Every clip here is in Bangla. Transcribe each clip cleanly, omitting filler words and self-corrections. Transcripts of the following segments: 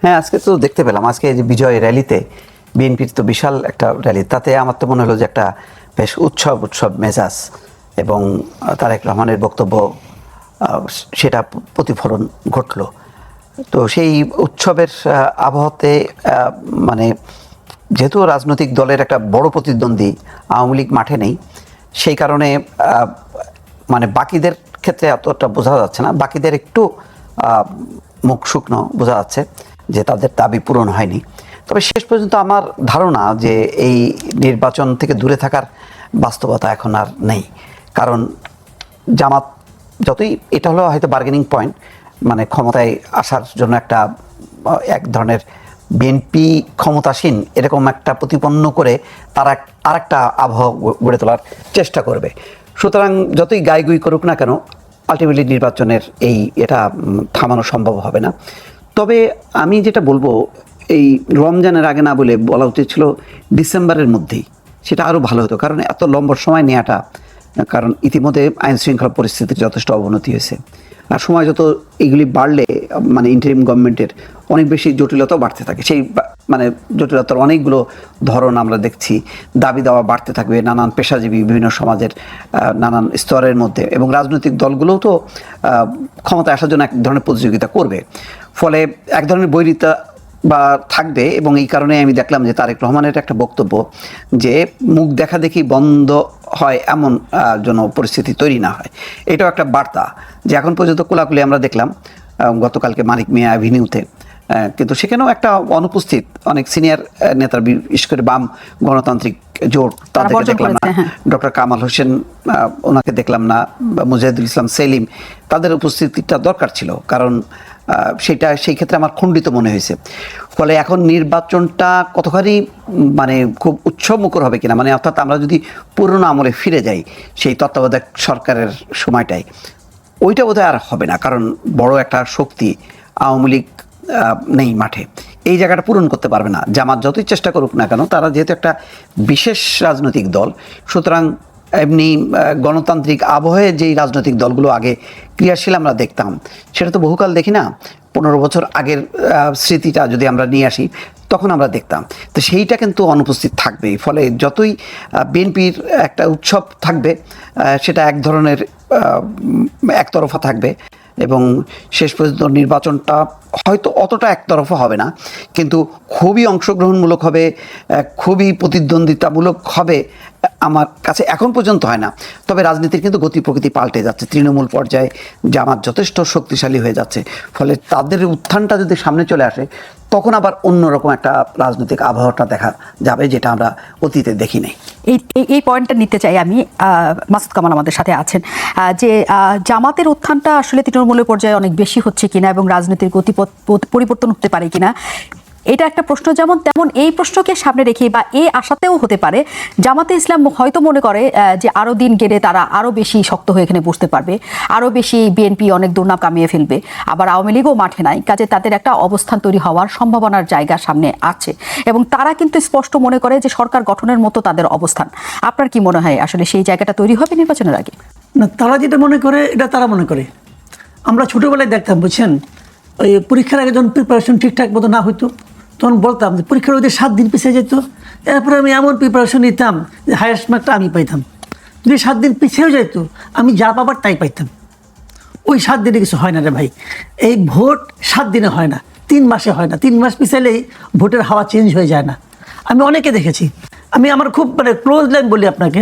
হ্যাঁ, আজকে তো দেখতে পেলাম, আজকে যে বিজয় র্যালিতে বিএনপির তো বিশাল একটা র্যালি, তাতে আমার তো মনে হলো যে একটা বেশ উৎসব মেজাজ এবং তারেক রহমানের বক্তব্য সেটা প্রতিফলন ঘটলো। তো সেই উৎসবের আবহাওয়াতে মানে যেহেতু রাজনৈতিক দলের একটা বড় প্রতিদ্বন্দ্বী আওয়ামী লীগ মাঠে নেই, সেই কারণে মানে বাকিদের ক্ষেত্রে এতটা বোঝা যাচ্ছে না, বাকিদের একটু মুখ শুকনো বোঝা যাচ্ছে যে তাদের দাবি পূরণ হয়নি। তবে শেষ পর্যন্ত আমার ধারণা যে এই নির্বাচন থেকে দূরে থাকার বাস্তবতা এখন আর নেই, কারণ জামাত যতই, এটা হলো হয়তো বার্গেনিং পয়েন্ট, মানে ক্ষমতায় আসার জন্য একটা এক ধরনের বিএনপি ক্ষমতাসীন এরকম একটা প্রতিপন্ন করে তারা আরেকটা আবহাওয়া গড়ে তোলার চেষ্টা করবে। সুতরাং যতই গাইগুই করুক না কেন, আলটিমেটলি নির্বাচনের এটা থামানো সম্ভব হবে না। তবে আমি যেটা বলবো, এই রমজানের আগে না বলে বলা উচিত ছিল ডিসেম্বরের মধ্যেই, সেটা আরও ভালো হতো, কারণ এত লম্বা সময় নেওয়াটা, কারণ ইতিমধ্যে আইন শৃঙ্খলা পরিস্থিতির যথেষ্ট অবনতি হয়েছে, আর সময় যত এগুলি বাড়লে মানে ইন্টারিম গভর্নমেন্টের অনেক বেশি জটিলতাও বাড়তে থাকে। সেই মানে জটিলতার অনেকগুলো ধরন আমরা দেখছি, দাবি দাওয়া বাড়তে থাকবে নানান পেশাজীবী বিভিন্ন সমাজের নানান স্তরের মধ্যে, এবং রাজনৈতিক দলগুলোও তো ক্ষমতায় আসার জন্য এক ধরনের প্রতিযোগিতা করবে, ফলে এক ধরনের বৈরিতা বা থাকবে। এবং এই কারণে আমি দেখলাম যে তারেক রহমানের একটা বক্তব্য যে মুখ দেখা দেখি বন্ধ হয় এমন যেন পরিস্থিতি তৈরি না হয়, এটাও একটা বার্তা যে এখন পর্যন্ত কোলাকুলি আমরা দেখলাম গতকালকে মানিক মিয়া অ্যাভিনিউতে, কিন্তু সেখানেও একটা অনুপস্থিত অনেক সিনিয়র নেতার, বিশেষ করে বাম গণতান্ত্রিক জোট, তাদেরকে দেখলাম না। ডক্টর কামাল হোসেন ওনাকে দেখলাম না, মুজাহিদুল ইসলাম সেলিম, তাদের উপস্থিতিটা দরকার ছিল, কারণ সেই ক্ষেত্রে আমার খণ্ডিত মনে হয়েছে। ফলে এখন নির্বাচনটা কতখানি মানে খুব উৎসবমুখর হবে কিনা, মানে অর্থাৎ আমরা যদি পুরনো আমলে ফিরে যাই সেই তত্ত্বাবধায়ক সরকারের সময়টায়, ওইটা বোধহয় আর হবে না, কারণ বড় একটা শক্তি আওয়ামী লীগ নেই মাঠে, এই জায়গাটা পূরণ করতে পারবে না। জামাত যতই চেষ্টা করুক না কেন, তারা যেহেতু একটা বিশেষ রাজনৈতিক দল, সুতরাং এমনি গণতান্ত্রিক আবহে যেই রাজনৈতিক দলগুলো আগে ক্রিয়াশীল আমরা দেখতাম, সেটা তো বহুকাল দেখি না। 15 বছর আগের স্মৃতিটা যদি আমরা নিয়ে আসি, তখন আমরা দেখতাম, তো সেইটা কিন্তু অনুপস্থিত থাকবেই। ফলে যতই বিএনপির একটা উৎসব থাকবে, সেটা এক ধরনের একতরফা থাকবে, এবং শেষ পর্যন্ত নির্বাচনটা হয়তো অতটা একতরফা হবে না, কিন্তু খুবই অংশগ্রহণমূলক হবে, খুবই প্রতিদ্বন্দ্বিতামূলক হবে আমার কাছে এখন পর্যন্ত হয় না। তবে রাজনীতির কিন্তু গতি প্রকৃতি পাল্টে যাচ্ছে, তৃণমূল পর্যায়ে জামাত যথেষ্ট শক্তিশালী হয়ে যাচ্ছে, ফলে তাদের উত্থানটা যদি সামনে চলে আসে, তখন আবার অন্যরকম একটা রাজনৈতিক আবহাওয়াটা দেখা যাবে, যেটা আমরা অতীতে দেখি নাই। এই পয়েন্টটা নিতে চাই আমি। মাসুদ কামাল আমাদের সাথে আছেন, যে জামাতের উত্থানটা আসলে তৃণমূলের পর্যায়ে অনেক বেশি হচ্ছে কিনা এবং রাজনীতির গতিপথ পরিবর্তন হতে পারে কিনা, এটা একটা প্রশ্ন। যেমন তেমন এই প্রশ্নকে সামনে রেখে বা এই আশাতেও হতে পারে জামাতে ইসলাম হয়তো মনে করে যে আরও দিন গেলে তারা আরও বেশি শক্ত হয়ে এখানে বসতে পারবে, আরও বেশি বিএনপি অনেক দুর্নাম কামিয়ে ফেলবে, আবার আওয়ামী লীগও মাঠে নাই, কাজে তাদের একটা অবস্থান তৈরি হওয়ার সম্ভাবনার জায়গা সামনে আছে, এবং তারা কিন্তু স্পষ্ট মনে করে যে সরকার গঠনের মতো তাদের অবস্থান। আপনার কি মনে হয় আসলে সেই জায়গাটা তৈরি হবে নির্বাচনের আগে? না, তারা যেটা মনে করে এটা তারা মনে করে। আমরা ছোটোবেলায় দেখতাম, বুঝছেন, ওই পরীক্ষার আগে যখন প্রিপারেশন ঠিকঠাক মতো না হইতো, তখন বলতাম যে পরীক্ষার ওদের 7 দিন পিছিয়ে যেত, এরপরে আমি এমন প্রিপারেশন নিতাম যে হায়েস্ট মার্কটা আমি পাইতাম। যদি 7 দিন পিছিয়েও যেত, আমি যা পাবার তাই পাইতাম। ওই 7 দিনে কিছু হয় না রে ভাই, এই ভোট 7 দিনে হয় না, 3 মাসে হয় না। 3 মাস পিছালেই ভোটের হাওয়া চেঞ্জ হয়ে যায় না। আমি অনেকে দেখেছি, আমি আমার খুব মানে ক্লোজ লাইন বলি আপনাকে,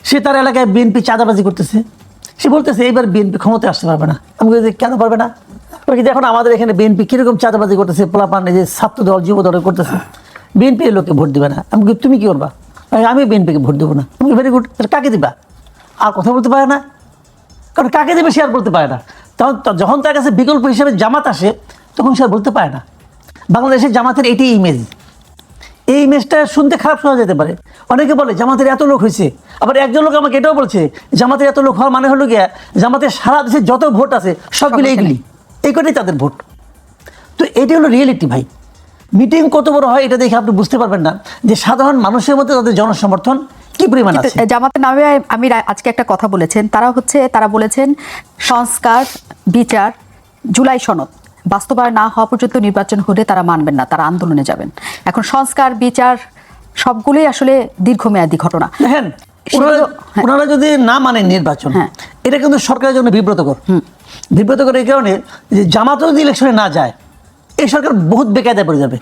সে তার এলাকায় বিএনপি চাঁদাবাজি করতেছে, সে বলতেছে এইবার বিএনপি ক্ষমতায় আসতে পারবে না। আমি বলছি কেন পারবে না? কিন্তু এখন আমাদের এখানে বিএনপি কীরকম চাঁদাবাজি করতেছে, পোলাপান যে ছাত্র দল যুব দল করতেছে, বিএনপি এই লোককে ভোট দিবে না। আমি তুমি কী করবা? আমি বিএনপিকে ভোট দেবো না। আমি ভেরি গুড, কাকে দিবা? আর কথা বলতে পারে না, কারণ কাকে দেবে সে আর বলতে পারে না। তখন যখন তার কাছে বিকল্প হিসেবে জামাত আসে, তখন সে আর বলতে পারে না। বাংলাদেশের জামাতের এটি ইমেজ, এই ইমেজটা শুনতে খারাপ শোনা যেতে পারে। অনেকে বলে জামাতের এত লোক হয়েছে, আবার একজন লোক আমাকে এটাও বলছে জামাতের এত লোক হওয়ার মানে হলো গিয়া জামাতের সারা দেশে যত ভোট আছে সবগুলো এইগুলি, এই কটাই তাদের ভোট। তো এটি হলো রিয়েলিটি ভাই। মিটিং কত বড় হয় এটা দেখে আপনি বুঝতে পারবেন না যে সাধারণ মানুষের মধ্যে তাদের জনসমর্থন কি পরিমাণ আছে। জামাতের নামে আমি আজকে একটা কথা বলেছেন, তারা বলেছেন সংস্কার, বিচার, জুলাই সনদ, বাস্তবায়ন না হওয়া পর্যন্ত নির্বাচন হলে তারা মানবেন না, তারা আন্দোলনে যাবেন। এখন সংস্কার, বিচার সবগুলোই আসলে দীর্ঘমেয়াদী ঘটনা। দেখেন, হ্যাঁ। ওনারা যদি না মানেন নির্বাচন, হ্যাঁ। এটা কিন্তু সরকারের জন্য বিব্রতকর। বিব্রতকর এই কারণে যে জামাতও যদি ইলেকশনে না যায়, এই সরকার বহুত বেকায়দায় পড়ে যাবে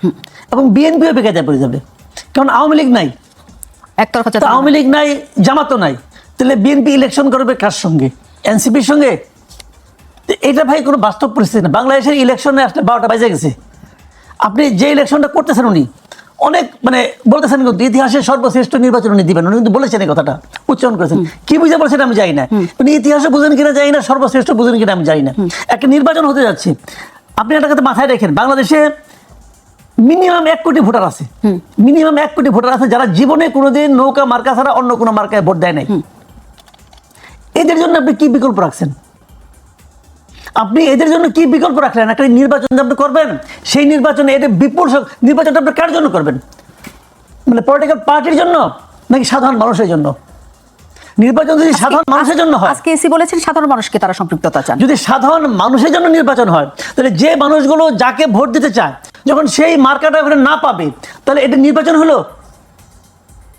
এবং বিএনপিও বেকায়দায় পড়ে যাবে। কারণ আওয়ামী লীগ নাই, একতরফা তো আওয়ামী লীগ নাই, জামাতও নাই, তাহলে বিএনপি ইলেকশন করবে কার সঙ্গে? এনসিপির সঙ্গে? তো এটা ভাই কোনো বাস্তব পরিস্থিতি না। বাংলাদেশের ইলেকশনে আসলে 12টা বাজে গেছে। আপনি যে ইলেকশনটা করতেছেন উনি অনেক বলতেছেন কিন্তু ইতিহাসের সর্বশ্রেষ্ঠ নির্বাচন উনি দিবেন, উনি কিন্তু বলেছেন এই কথাটা, উচ্চারণ করেছেন। কি বুঝে বলছেন আমি জানি না, উনি ইতিহাসে বুঝেন কিনা জানি না, সর্বশ্রেষ্ঠ বুঝেন কিনা আমি জানি না। একটা নির্বাচন হতে যাচ্ছে, আপনি একটা কথা মাথায় রাখেন, বাংলাদেশে মিনিমাম 1 কোটি ভোটার আছে, মিনিমাম 1 কোটি ভোটার আছে যারা জীবনে কোনোদিন নৌকা মার্কা ছাড়া অন্য কোনো মার্কায় ভোট দেয় নাই। এদের জন্য আপনি কি বিকল্প রাখছেন? আপনি এদের জন্য কি বিকল্প রাখলেন? একটা নির্বাচন আপনি করবেন, সেই নির্বাচনে এটা বিপুল নির্বাচনটা আপনি কার জন্য করবেন? পলিটিক্যাল পার্টির জন্য নাকি সাধারণ মানুষের জন্য? নির্বাচন যদি সাধারণ মানুষের জন্য হয়, আজকে এসি বলেছেন সাধারণ মানুষকে তারা সম্পৃক্ততা চান। যদি সাধারণ মানুষের জন্য নির্বাচন হয়, তাহলে যে মানুষগুলো যাকে ভোট দিতে চায় যখন সেই মার্কাটা ওখানে না পাবে, তাহলে এটা নির্বাচন হলো।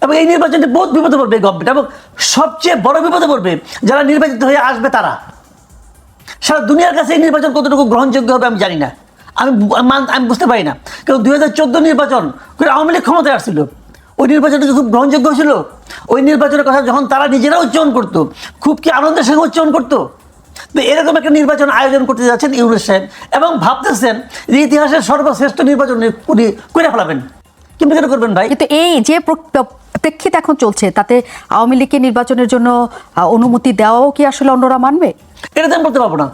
এবং এই নির্বাচনটি বহুত বিপদে পড়বে গভর্নমেন্ট, এবং সবচেয়ে বড় বিপদে পড়বে যারা নির্বাচিত হয়ে আসবে তারা। সারা দুনিয়ার কাছে এই নির্বাচন কতটুকু গ্রহণযোগ্য হবে আমি জানি না, আমি বুঝতে পারি না। কারণ 2014 নির্বাচন করে আওয়ামী লীগ ক্ষমতায় আসছিল, ওই নির্বাচনটা খুব গ্রহণযোগ্য ছিল। ওই নির্বাচনের কথা যখন তারা নিজেরা উচ্চারণ করতো, খুব কি আনন্দের সঙ্গে উচ্চারণ করতো। তো এরকম একটা নির্বাচন আয়োজন করতে যাচ্ছেন ইউনূস সাহেব, এবং ভাবতেছেন যে ইতিহাসের সর্বশ্রেষ্ঠ নির্বাচন উনি করে ফেলাবেন। কিন্তু কেন করবেন ভাই? কিন্তু এই যে প্রেক্ষিত এখন চলছে, তাতে আওয়ামী লীগকে নির্বাচনের জন্য অনুমতি দেওয়াও কি আসলে অন্যরা মানবে? এটা তো আমি বলতে পারবো না।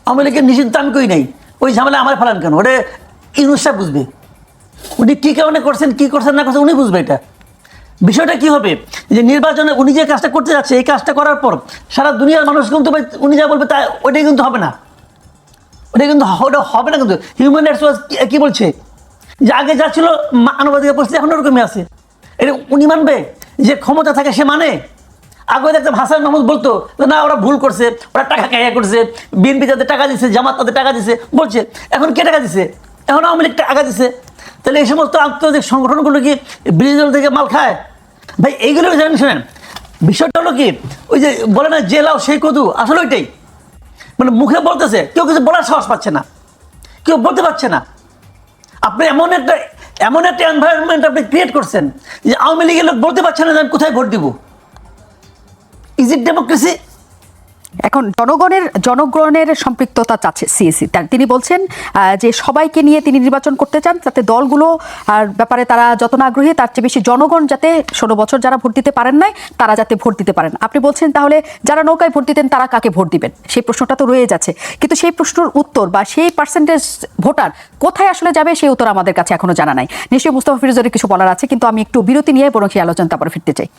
আওয়ামী লীগের নিষিদ্ধ আমি কই নাই, ওই ঝামেলা আমার ফেলান কেন? ওটা ইউনূস সাহেব বুঝবে, উনি কী কারণে করছেন, কী করছেন না করছেন উনি বুঝবে। এটা বিষয়টা কি হবে যে নির্বাচনে উনি যে কাজটা করতে যাচ্ছে, এই কাজটা করার পর সারা দুনিয়ার মানুষ কিন্তু উনি যা বলবে তা ওইটাই কিন্তু হবে না, ওটা কিন্তু ওটা হবে না। কিন্তু হিউম্যান রাইটস ওয়াচ কি বলছে যে আগে যা ছিল মানবাধিকার পরিস্থিতি এখন ওরকমই আছে। এটা উনি মানবে? যে ক্ষমতা থাকে সে মানে? আগে দেখতাম হাসান মাহমুদ বলতো না ওরা ভুল করছে, ওরা টাকা খাইয়া করছে, বিএনপি তাদের টাকা দিচ্ছে, জামাত তাদের টাকা দিচ্ছে বলছে। এখন কে টাকা দিচ্ছে? এখন আওয়ামী লীগ টাকা দিচ্ছে। তাহলে এই সমস্ত আন্তর্জাতিক সংগঠনগুলো কি বিরোধী দল থেকে মাল খায়? ভাই এইগুলো জানেন, শোনেন বিষয়টা হলো কি, ওই যে বলে না যে লাও সেই কদু, আসলে ওইটাই। মুখে বলতেছে, কেউ কিছু বলার সাহস পাচ্ছে না, কেউ বলতে পারছে না। আপনি এমন একটা এনভায়রনমেন্ট আপনি ক্রিয়েট করছেন যে আওয়ামী লীগের লোক বলতে পারছে না যে আমি কোথায় ভোট দিব। Is it democracy? এখন জনগণের সম্পৃক্ততা চাচ্ছে সিএসি। তিনি বলছেন যে সবাইকে নিয়ে তিনি নির্বাচন করতে চান, যাতে দলগুলো আর ব্যাপারে তারা যত না আগ্রহী তার চেয়ে বেশি জনগণ যাতে 16 বছর যারা ভোট দিতে পারেন নাই তারা যাতে ভোট দিতে পারেন। আপনি বলছেন তাহলে যারা নৌকায় ভোট দিতেন তারা কাকে ভোট দিবেন? সেই প্রশ্নটা তো রয়ে যাচ্ছে, কিন্তু সেই প্রশ্নের উত্তর বা সেই পার্সেন্টেজ ভোটার কোথায় আসলে যাবে সেই উত্তর আমাদের কাছে এখনো জানা নাই। নিশ্চয়ই মুস্তাফা ফিরোজের কিছু বলার আছে, কিন্তু আমি একটু বিরতি নিয়ে বরং সেই আলোচনা তারপরে ফিরতে চাই।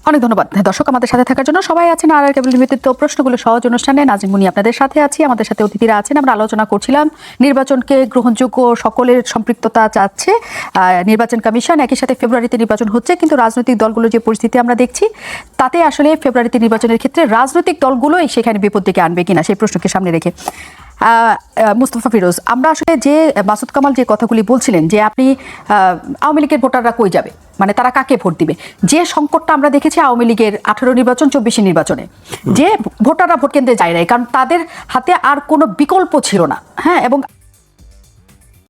অনেক ধন্যবাদ দর্শক আমাদের সাথে থাকার জন্য। সবাই আছেন আর কেবল নিবেদিত প্রশ্নগুলো সহজ অনুষ্ঠানে। নাজিম মুনি আপনাদের সাথে আছি, আমাদের সাথে অতিথিরা আছেন। আমরা আলোচনা করছিলাম নির্বাচনকে গ্রহণযোগ্য সকলের সম্পৃক্ততা চাচ্ছে নির্বাচন কমিশন। একই সাথে ফেব্রুয়ারিতে নির্বাচন হচ্ছে, কিন্তু রাজনৈতিক দলগুলো যে পরিস্থিতি আমরা দেখছি তাতে আসলে ফেব্রুয়ারিতে নির্বাচনের ক্ষেত্রে রাজনৈতিক দলগুলোই সেখানে বিপদ ডেকে আনবে কিনা সেই প্রশ্নকে সামনে রেখে মুস্তাফা ফিরোজ, আমরা আসলে যে মাসুদ কামাল যে কথাগুলি বলছিলেন যে আপনি আওয়ামী লীগের ভোটাররা কই যাবে, মানে তারা কাকে ভোট দিবে, যে সংকটটা আমরা দেখেছি আওয়ামী লীগের 18 নির্বাচন 24 নির্বাচনে, যে ভোটাররা ভোট কেন্দ্রে যায় নাই কারণ তাদের হাতে আর কোনো বিকল্প ছিল না। হ্যাঁ, এবং